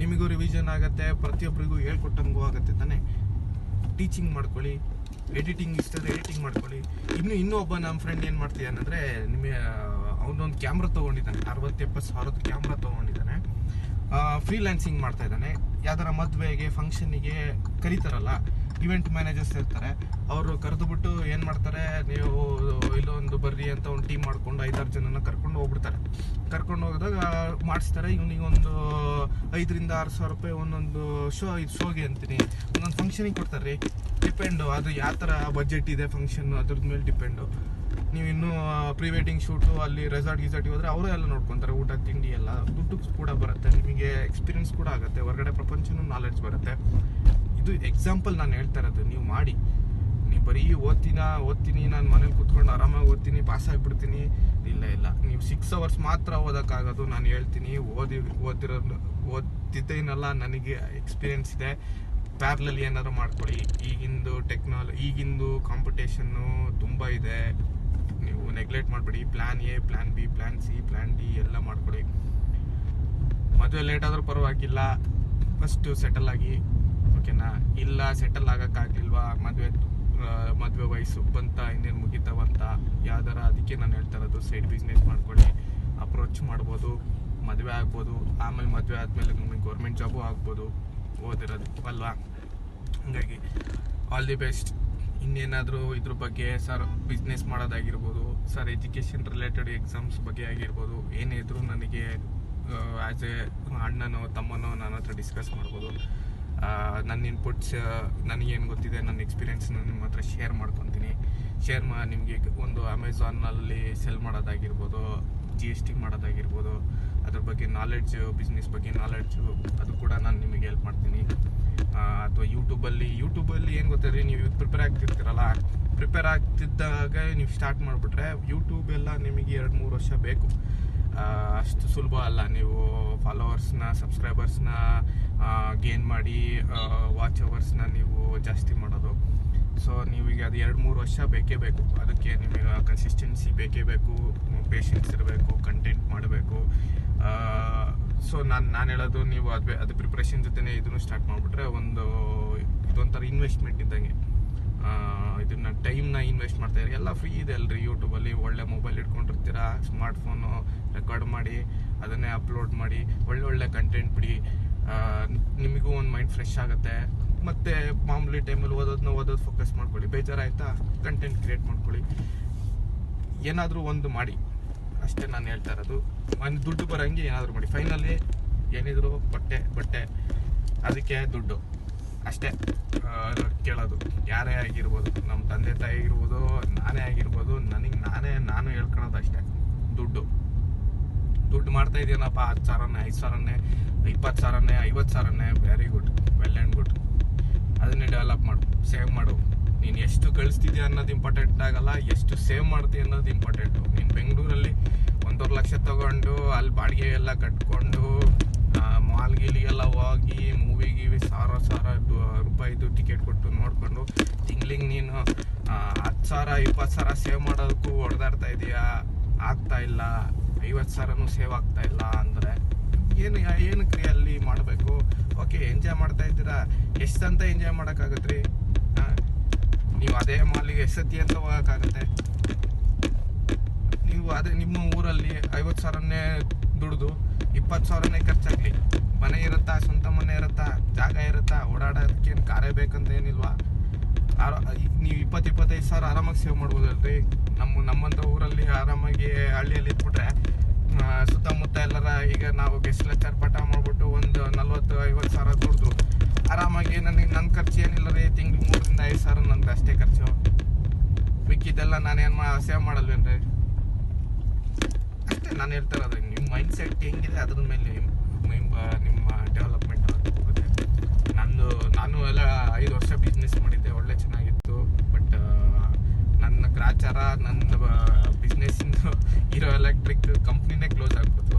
ನಿಮಗೂ ರಿವಿಷನ್ ಆಗುತ್ತೆ, ಪ್ರತಿಯೊಬ್ಬರಿಗೂ ಹೇಳ್ಕೊಟ್ಟಂಗೂ ಆಗುತ್ತೆ ತಾನೆ. ಟೀಚಿಂಗ್ ಮಾಡ್ಕೊಳ್ಳಿ, ಎಡಿಟಿಂಗ್ ಇಷ್ಟಂದ್ರೆ ಎಡಿಟಿಂಗ್ ಮಾಡ್ಕೊಳ್ಳಿ. ಇನ್ನೂ ಒಬ್ಬ ನಮ್ಮ ಫ್ರೆಂಡ್ ಏನು ಮಾಡ್ತಿದ್ದಾನೆ ಅಂದರೆ, ನಿಮಗೆ ಅವನೊಂದು ಕ್ಯಾಮ್ರಾ ತೊಗೊಂಡಿದ್ದಾನೆ, 60-70 ಸಾವಿರದ ಕ್ಯಾಮ್ರಾ ತೊಗೊಂಡಿದ್ದಾನೆ. ಫ್ರೀಲ್ಯಾನ್ಸಿಂಗ್ ಮಾಡ್ತಾ ಇದ್ದಾನೆ. ಯಾವ್ದಾರ ಮದುವೆಗೆ ಫಂಕ್ಷನಿಗೆ ಕರೀತಾರಲ್ಲ, ಇವೆಂಟ್ ಮ್ಯಾನೇಜರ್ಸ್ ಇರ್ತಾರೆ, ಅವರು ಕರೆದುಬಿಟ್ಟು ಏನು ಮಾಡ್ತಾರೆ, ನೀವು ಇಲ್ಲೊಂದು ಬರ್ರಿ ಅಂತ ಒಂದು ಟೀಮ್ ಮಾಡ್ಕೊಂಡು 5-6 ಜನನ ಕರ್ಕೊಂಡು ಹೋಗ್ಬಿಡ್ತಾರೆ. ಕರ್ಕೊಂಡು ಹೋಗಿದಾಗ ಮಾಡಿಸ್ತಾರೆ. ಇವನಿಗೊಂದು 5,000-6,000 ರೂಪಾಯಿ ಒಂದೊಂದು ಶೋಗೆ ಅಂತೀನಿ, ಒಂದೊಂದು ಫಂಕ್ಷನಿಗೆ ಕೊಡ್ತಾರೆ ರೀ. ಡಿಪೆಂಡು, ಅದು ಯಾವ ಥರ ಬಜೆಟ್ ಇದೆ ಫಂಕ್ಷನ್, ಅದ್ರದ್ದು ಮೇಲೆ ಡಿಪೆಂಡು. ನೀವು ಇನ್ನೂ ಪ್ರೀ ವೆಡ್ಡಿಂಗ್ ಶೂಟು ಅಲ್ಲಿ ರೆಸಾರ್ಟ್ ಹೋದರೆ ಅವರೇ ಎಲ್ಲ ನೋಡ್ಕೊತಾರೆ, ಊಟ ತಿಂಡಿ ಎಲ್ಲ. ದುಡ್ಡು ಕೂಡ ಬರುತ್ತೆ, ನಿಮಗೆ ಎಕ್ಸ್ಪೀರಿಯನ್ಸ್ ಕೂಡ ಆಗುತ್ತೆ, ಹೊರಗಡೆ ಪ್ರಪಂಚನೂ ನಾಲೆಡ್ಜ್ ಬರುತ್ತೆ. ಇದು ಎಕ್ಸಾಂಪಲ್ ನಾನು ಹೇಳ್ತಾ ಇರೋದು. ನೀವು ಮಾಡಿ, ನೀವು ಬರೀ ಓದ್ತೀನಿ ನಾನು ಮನೇಲಿ ಕೂತ್ಕೊಂಡು ಆರಾಮಾಗಿ ಓದ್ತೀನಿ, ಪಾಸ್ ಆಗಿಬಿಡ್ತೀನಿ, ಇಲ್ಲ. ನೀವು 6 hours ಮಾತ್ರ ಓದೋಕ್ಕಾಗೋದು. ನಾನು ಹೇಳ್ತೀನಿ, ಓದ್ತಿದ್ದೇನಲ್ಲ, ನನಗೆ ಎಕ್ಸ್ಪೀರಿಯನ್ಸ್ ಇದೆ. ಪ್ಯಾರಲಲ್ಲಿ ಏನಾದ್ರು ಮಾಡ್ಕೊಳ್ಳಿ. ಈಗಿಂದು ಕಾಂಪಿಟೇಷನ್ನು ತುಂಬ ಇದೆ, ನೀವು ನೆಗ್ಲೆಕ್ಟ್ ಮಾಡಬೇಡಿ. Plan A, plan B, plan C, plan D ಎಲ್ಲ ಮಾಡ್ಕೊಳ್ಳಿ. ಮದುವೆ ಲೇಟ್ ಆದರೂ ಪರವಾಗಿಲ್ಲ, ಫಸ್ಟು ಸೆಟಲ್ ಆಗಿ, ಓಕೆನಾ? ಇಲ್ಲ ಸೆಟಲ್ ಆಗೋಕ್ಕಾಗಲಿಲ್ವಾ, ಮದುವೆ ವಯಸ್ಸು ಬಂತ, ಇನ್ನೇನು ಮುಗಿತಾವಂತ ಯಾವ್ದಾರ, ಅದಕ್ಕೆ ನಾನು ಹೇಳ್ತಾ ಇರೋದು, ಸೈಡ್ ಬಿಸ್ನೆಸ್ ಮಾಡ್ಕೊಳ್ಳಿ. ಅಪ್ರೋಚ್ ಮಾಡ್ಬೋದು, ಮದುವೆ ಆಗ್ಬೋದು, ಆಮೇಲೆ ಮದುವೆ ಆದಮೇಲೆ ನಿಮಗೆ ಗೌರ್ಮೆಂಟ್ ಜಾಬು ಆಗ್ಬೋದು ಓದಿರೋದು ಅಲ್ವಾ. ಹಾಗಾಗಿ ಆಲ್ ದಿ ಬೆಸ್ಟ್. ಇನ್ನೇನಾದರೂ ಇದ್ರ ಬಗ್ಗೆ ಸರ್ ಬಿಸ್ನೆಸ್ ಮಾಡೋದಾಗಿರ್ಬೋದು, ಸರ್ ಎಜುಕೇಷನ್ ರಿಲೇಟೆಡ್ ಎಕ್ಸಾಮ್ಸ್ ಬಗ್ಗೆ ಆಗಿರ್ಬೋದು, ಏನೇ ಇದ್ರೂ ನನಗೆ ಆ್ಯಸ್ ಎ ಅಣ್ಣನೋ ತಮ್ಮನೋ ನನ್ನ ಹತ್ರ ಡಿಸ್ಕಸ್ ಮಾಡ್ಬೋದು. ನನ್ನ ಇನ್ಪುಟ್ಸ್, ನನಗೇನು ಗೊತ್ತಿದೆ, ನನ್ನ ಎಕ್ಸ್ಪೀರಿಯೆನ್ಸ್ನ ನಿಮ್ಮ ಹತ್ರ ಶೇರ್ ಮಾಡ್ಕೊತೀನಿ. ನಿಮಗೆ ಒಂದು ಅಮೆಝಾನಲ್ಲಿ ಸೆಲ್ ಮಾಡೋದಾಗಿರ್ಬೋದು, GST ಮಾಡೋದಾಗಿರ್ಬೋದು, ಅದ್ರ ಬಗ್ಗೆ ನಾಲೆಡ್ಜು, ಬಿಸ್ನೆಸ್ ಬಗ್ಗೆ ನಾಲೆಡ್ಜು, ಅದು ಕೂಡ ನಾನು ನಿಮಗೆ ಹೆಲ್ಪ್ ಮಾಡ್ತೀನಿ. ಅಥವಾ ಯೂಟ್ಯೂಬಲ್ಲಿ ಏನು ಗೊತ್ತಿರಿ, ನೀವು ಪ್ರಿಪೇರ್ ಆಗ್ತಿದ್ದಾಗ ನೀವು ಸ್ಟಾರ್ಟ್ ಮಾಡಿಬಿಟ್ರೆ ಯೂಟ್ಯೂಬ್ ಎಲ್ಲ ನಿಮಗೆ 2-3 ವರ್ಷ ಬೇಕು. ಅಷ್ಟು ಸುಲಭ ಅಲ್ಲ. ನೀವು ಫಾಲೋವರ್ಸ್ನ, ಸಬ್ಸ್ಕ್ರೈಬರ್ಸ್ನ ಗೇನ್ ಮಾಡಿ, ವಾಚ್ ಅವರ್ಸ್ನ ನೀವು ಜಾಸ್ತಿ ಮಾಡೋದು. ಸೊ ನೀವೀಗ ಅದು 2-3 ವರ್ಷ ಬೇಕೇ ಬೇಕು. ಅದಕ್ಕೆ ನಿಮಗೆ ಕನ್ಸಿಸ್ಟೆನ್ಸಿ ಬೇಕೇ ಬೇಕು, ಪೇಷನ್ಸ್ ಇರಬೇಕು, ಕಂಟೆಂಟ್ ಮಾಡಬೇಕು. ಸೊ ನಾನು ಹೇಳೋದು, ನೀವು ಅದು ಪ್ರಿಪ್ರೇಷನ್ ಜೊತೆನೇ ಇದನ್ನು ಸ್ಟಾರ್ಟ್ ಮಾಡಿಬಿಟ್ರೆ ಇದೊಂಥರ ಇನ್ವೆಸ್ಟ್ಮೆಂಟ್ ಇದ್ದಂಗೆ. ಇದನ್ನ ಟೈಮ್ನ ಇನ್ವೆಸ್ಟ್ ಮಾಡ್ತಾ ಇರಿ. ಎಲ್ಲ ಫ್ರೀ ಇದೆ ಅಲ್ರಿ ಯೂಟ್ಯೂಬಲ್ಲಿ. ಒಳ್ಳೆ ಮೊಬೈಲ್ ಇಟ್ಕೊಂಡಿರ್ತೀರಾ, ಸ್ಮಾರ್ಟ್ಫೋನು ರೆಕಾರ್ಡ್ ಮಾಡಿ ಅದನ್ನೇ ಅಪ್ಲೋಡ್ ಮಾಡಿ, ಒಳ್ಳೆ ಕಂಟೆಂಟ್ ಬಿಡಿ. ನಿಮಗೂ ಒಂದು ಮೈಂಡ್ ಫ್ರೆಶ್ ಆಗುತ್ತೆ. ಮತ್ತು ಮಾಮೂಲಿ ಟೈಮಲ್ಲಿ ಓದೋದು ಫೋಕಸ್ ಮಾಡ್ಕೊಳ್ಳಿ. ಬೇಜಾರಾಯ್ತಾ, ಕಂಟೆಂಟ್ ಕ್ರಿಯೇಟ್ ಮಾಡ್ಕೊಳ್ಳಿ. ಏನಾದರೂ ಒಂದು ಮಾಡಿ ಅಷ್ಟೇ ನಾನು ಹೇಳ್ತಾ ಇರೋದು. ಒಂದು ದುಡ್ಡು ಬರೋಂಗೆ ಏನಾದರೂ ಮಾಡಿ. ಫೈನಲಿ ಏನಿದ್ರು ಬಟ್ಟೆ ಅದಕ್ಕೆ ದುಡ್ಡು ಅಷ್ಟೇ ಕೇಳೋದು. ಯಾರೇ ಆಗಿರ್ಬೋದು, ನಮ್ಮ ತಂದೆ ತಾಯಿ ಆಗಿರ್ಬೋದು, ನಾನೇ ಆಗಿರ್ಬೋದು, ನಾನು ಹೇಳ್ಕೊಳೋದು ಅಷ್ಟೇ. ದುಡ್ಡು ಮಾಡ್ತಾ ಇದೆಯೇನಪ್ಪ, 10,000ನೇ, 5,000ನೇ, 20,000ನೇ, 50,000ನೇ, very good, well and good. ಅದನ್ನೇ ಡೆವಲಪ್ ಮಾಡು, ಸೇವ್ ಮಾಡು. ನೀನು ಎಷ್ಟು ಗಳಿಸ್ತಿದ್ಯಾ ಅನ್ನೋದು ಇಂಪಾರ್ಟೆಂಟ್ ಆಗಲ್ಲ, ಎಷ್ಟು ಸೇವ್ ಮಾಡ್ತೀಯ ಅನ್ನೋದು ಇಂಪಾರ್ಟೆಂಟು. ನೀನು ಬೆಂಗಳೂರಲ್ಲಿ 1.5 ಲಕ್ಷ ತೊಗೊಂಡು ಅಲ್ಲಿ ಬಾಡಿಗೆ ಎಲ್ಲ ಕಟ್ಕೊಂಡು ಮಾಲ್ ಗೀಲಿಗೆಲ್ಲ ಹೋಗಿ ಮೂವಿಗೆ 1,000 ರೂಪಾಯಿದು ಟಿಕೆಟ್ ಕೊಟ್ಟು ನೋಡಿಕೊಂಡು ತಿಂಗ್ಳಿಗೆ ನೀನು 10,000 20,000 ಸೇವ್ ಮಾಡೋದಕ್ಕೂ ಹೊಡೆದಾಡ್ತಾ ಇದೆಯಾ? ಆಗ್ತಾ ಇಲ್ಲ. 50,000ನೂ ಸೇವ್ ಆಗ್ತಾ ಇಲ್ಲ ಅಂದರೆ ಏನಕ್ಕೆ ಅಲ್ಲಿ ಮಾಡಬೇಕು? ಓಕೆ, ಎಂಜಾಯ್ ಮಾಡ್ತಾ ಇದ್ದೀರಾ, ಎಷ್ಟಂತ ಎಂಜಾಯ್ ಮಾಡೋಕ್ಕಾಗತ್ತೆ ರೀ? ನೀವು ಅದೇ ಮಾಲಿಗೆ ಎಷ್ಟತಿ ಅಂತ ಹೋಗೋಕ್ಕಾಗತ್ತೆ? ನೀವು ಅದೇ ನಿಮ್ಮ ಊರಲ್ಲಿ 50,000ನೇ ದುಡ್ದು 20,000ನೇ ಖರ್ಚಾಗಲಿ. ಮನೆ ಇರುತ್ತಾ, ಸ್ವಂತ ಮನೆ ಇರುತ್ತಾ, ಜಾಗ ಇರುತ್ತಾ, ಓಡಾಡೋದಕ್ಕೇನು ಕಾರೇ ಬೇಕಂತ ಏನಿಲ್ವಾ? ನೀವು 20-25,000 ಆರಾಮಾಗಿ ಸೇವ್ ಮಾಡ್ಬೋದಲ್ರಿ. ನಮ್ಮಂಥ ಊರಲ್ಲಿ ಆರಾಮಾಗಿ ಹಳ್ಳಿಯಲ್ಲಿ ಇದ್ಬಿಟ್ರೆ ಸುತ್ತಮುತ್ತ ಎಲ್ಲರ, ಈಗ ನಾವು ಗೆಸ್ಟ್ ಲೆಕ್ಚರ್ ಪಾಠ ಮಾಡ್ಬಿಟ್ಟು ಒಂದು 40-50,000 ದುಡ್ದು ಆರಾಮಾಗಿ ನನ್ನ ಖರ್ಚು ಏನಿಲ್ಲ ರೀ. ತಿಂಗ್ಳಿಗೆ 3,000-5,000 ನಂದು ಅಷ್ಟೇ ಖರ್ಚು. ಮಿಕ್ಕಿದ್ದೆಲ್ಲ ನಾನೇನು ಸೇವ್ ಮಾಡಲ್ವೇನ್ರಿ? ಅಷ್ಟೇ ನಾನು ಹೇಳ್ತಾ ಇರೋದು. ನಿಮ್ಮ ಮೈಂಡ್ ಸೆಟ್ ಹೆಂಗಿದೆ ಅದ್ರ ಮೇಲೆ ನಿಮ್ಮ ಡೆವಲಪ್ಮೆಂಟ್ ಆಗುತ್ತೆ. ನಾನು ಎಲ್ಲ 5 ವರ್ಷ ಬಿಸ್ನೆಸ್ ಮಾಡಿದ್ದೆ, ಒಳ್ಳೆ ಚೆನ್ನಾಗಿತ್ತು. ಬಟ್ ನನ್ನ ಗ್ರಾಚಾರ, ನನ್ನ ಬಿಸ್ನೆಸ್ಸಿಂದು ಹೀರೋ ಎಲೆಕ್ಟ್ರಿಕ್ ಕಂಪ್ನಿನೇ ಕ್ಲೋಸ್ ಆಗ್ಬಿಡ್ತು.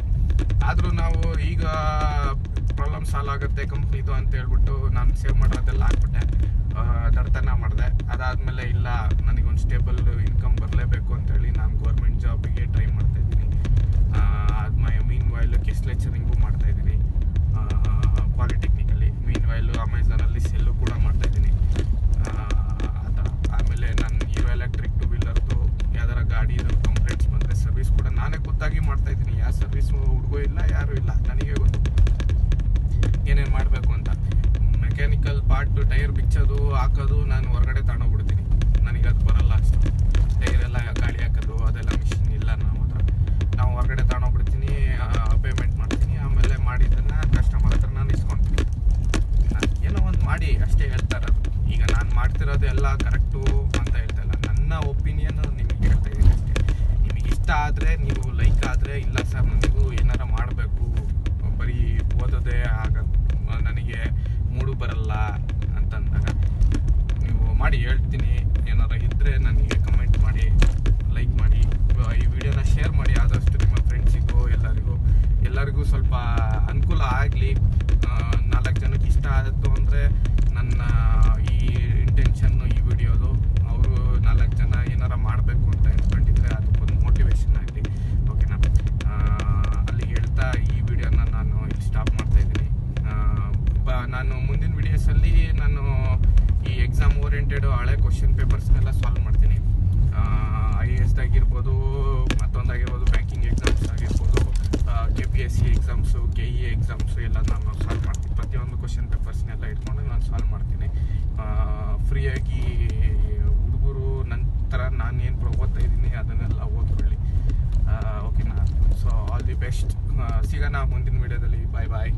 ಆದರೂ ನಾವು ಈಗ ಪ್ರಾಬ್ಲಮ್ ಸಾಲ್ವ್ ಆಗುತ್ತೆ ಕಂಪ್ನಿದು ಅಂತ ಹೇಳ್ಬಿಟ್ಟು ನಾನು ಸೇವ್ ಮಾಡೋದೆಲ್ಲ ಹಾಕ್ಬಿಟ್ಟೆ. ದಡ್ತನ ಮಾಡಿದೆ. ಅದಾದಮೇಲೆ ಇಲ್ಲ ನನಗೊಂದು ಸ್ಟೇಬಲ್ ಇನ್ಕಮ್ ಬರಲೇಬೇಕು ಅಂತೇಳಿ ನಾನು ಗೌರ್ಮೆಂಟ್ ಜಾಬಿಗೆ ಟ್ರೈ ಮಾಡ್ತಾಯಿದ್ದೀನಿ. ಮೀನ್ ವೈಲ್ ಗೆಸ್ಟ್ ಲೆಕ್ಚರಿಂಗು ಮಾಡ್ತಾಯಿದ್ದೀನಿ ಪಾಲಿಟೆಕ್ನಿಕಲ್ಲಿ. ಮೀನ್ ವೈಲು ಅಮೆಝಾನಲ್ಲಿ ಸೆಲ್ಲು ಕೂಡ ಮಾಡ್ತಾಯಿದ್ದೀನಿ. ಆಮೇಲೆ ನನ್ನ ಹೀರೋ ಎಲೆಕ್ಟ್ರಿಕ್ 2 ವೀಲರ್ದು ಯಾವ್ದಾರ ಗಾಡಿದು ಕಂಪ್ಲೇಂಟ್ಸ್ ಬಂದರೆ ಸರ್ವಿಸ್ ಕೂಡ ನಾನೇ ಖುದ್ದಾಗಿ ಮಾಡ್ತಾಯಿದ್ದೀನಿ. ಯಾವ ಸರ್ವಿಸು ಹುಡುಗೋ ಇಲ್ಲ, ಯಾರೂ ಇಲ್ಲ, ನನಗೆ ಗೊತ್ತು ಏನೇನು ಮಾಡಬೇಕು ಅಂತ. ಮೆಕ್ಯಾನಿಕಲ್ ಪಾರ್ಟ್ ಟೈರ್ ಬಿಚ್ಚೋದು ಹಾಕೋದು ನಾನು ಹೊರಗಡೆ ತಗೊಂಡೋಗ್ಬಿಡ್ತೀನಿ, ನನಗೆ ಅದು ಬರಲ್ಲ ಅಷ್ಟು. ಟೈರ್ ಎಲ್ಲ ಗಾಡಿ ಹಾಕೋದು ಅದೆಲ್ಲ ಮಿಷಿನ್ ಇಲ್ಲ ನಮ್ಮ ಹತ್ರ. ನಾವು ಹೊರಗಡೆ ತಗೊಂಡೋಗ್ಬಿಡ್ತೀನಿ, ಪೇಮೆಂಟ್ ಮಾಡ್ತೀನಿ, ಆಮೇಲೆ ಮಾಡಿದ್ದನ್ನು ಕಸ್ಟಮರ್ ಹತ್ರ ನಾನು ಇಸ್ಕೊಳ್ತೀನಿ. ಏನೋ ಒಂದು ಮಾಡಿ ಅಷ್ಟೇ ಹೇಳ್ತಾ ಇರೋದು. ಈಗ ನಾನು ಮಾಡ್ತಿರೋದು ಎಲ್ಲ ಕರೆಕ್ಟು ಅಂತ ಹೇಳ್ತಾ ಇಲ್ಲ, ನನ್ನ ಒಪಿನಿಯನ್ ನಿಮಗೆ ಹೇಳ್ತಾ ಇದ್ದೀನಿ ಅಷ್ಟೇ. ನಿಮಗೆ ಇಷ್ಟ ಆದರೆ ನೀವು ಲೈಕ್ ಆದರೆ, ಇಲ್ಲ ಸರ್ ನನಗೂ ಏನಾರ ಮಾಡಬೇಕು, ಬರೀ ಓದೋದೇ ನನಗೆ ಮೂಡು ಬರಲ್ಲ ಅಂತಂದಾಗ ನೀವು ಮಾಡಿ, ಹೇಳ್ತೀನಿ. ಏನಾರ ಇದ್ದರೆ ನನಗೆ ಕಮೆಂಟ್ ಮಾಡಿ, ಲೈಕ್ ಮಾಡಿ, ಈ ವಿಡಿಯೋನ ಶೇರ್ ಮಾಡಿ ಆದಷ್ಟು ನಿಮ್ಮ ಫ್ರೆಂಡ್ಸಿಗೂ ಎಲ್ಲರಿಗೂ ಸ್ವಲ್ಪ ಅನುಕೂಲ ಆಗಲಿ. 4 ಜನಕ್ಕೆ ಇಷ್ಟ ಆಯಿತು ಅಂದರೆ ನನ್ನ ಈ ಇಂಟೆನ್ಷನ್ನು ಈ ವಿಡಿಯೋದು, ಅವರು 4 ಜನ ಏನಾರ ಮಾಡಬೇಕು ಅಂತ ಅಂದ್ಕೊಂಡಿದ್ರೆ ಅದಕ್ಕೊಂದು ಮೋಟಿವೇಶನ್ ಆಗಲಿ. ಓಕೆನಾ? ಅಲ್ಲಿ ಹೇಳ್ತಾ ಈ ವಿಡಿಯೋನ ನಾನು ಇಲ್ಲಿ ಸ್ಟಾಪ್ ಮಾಡ್ತಾಯಿದ್ದೀನಿ. ನಾನು ಮುಂದಿನ ವಿಡಿಯೋಸಲ್ಲಿ ನಾನು ಈ ಎಕ್ಸಾಮ್ ಓರಿಯೆಂಟೆಡ್ ಹಳೆ ಕ್ವಶನ್ ಪೇಪರ್ಸ್ನೆಲ್ಲ ಸಾಲ್ವ್ ಮಾಡ್ತೀನಿ. IAS ಆಗಿರ್ಬೋದು, ಮತ್ತೊಂದಾಗಿರ್ಬೋದು, ಬ್ಯಾಂಕಿಂಗ್ ಎಕ್ಸಾಮ್ಸ್ ಆಗಿರ್ಬೋದು, KPSC ಎಕ್ಸಾಮ್ಸು, KE ಎಕ್ಸಾಮ್ಸು ಎಲ್ಲ ನಾನು ಸಾಲ್ವ್ ಮಾಡ್ತೀನಿ. ಪ್ರತಿಯೊಂದು ಕ್ವಶನ್ ಪೇಪರ್ಸ್ನೆಲ್ಲ ಇಟ್ಕೊಂಡು ನಾನು ಸಾಲ್ವ್ ಮಾಡ್ತೀನಿ ಫ್ರೀಯಾಗಿ. ಹುಡುಗರು ನಂತರ ನಾನು ಏನು ಓದ್ತಾ ಇದ್ದೀನಿ ಅದನ್ನೆಲ್ಲ ಓದ್ಕೊಳ್ಳಿ. ಓಕೆನಾ? So all the best. ಸಿಗೋಣ ಮುಂದಿನ ವಿಡಿಯೋದಲ್ಲಿ. ಬಾಯ್ ಬಾಯ್.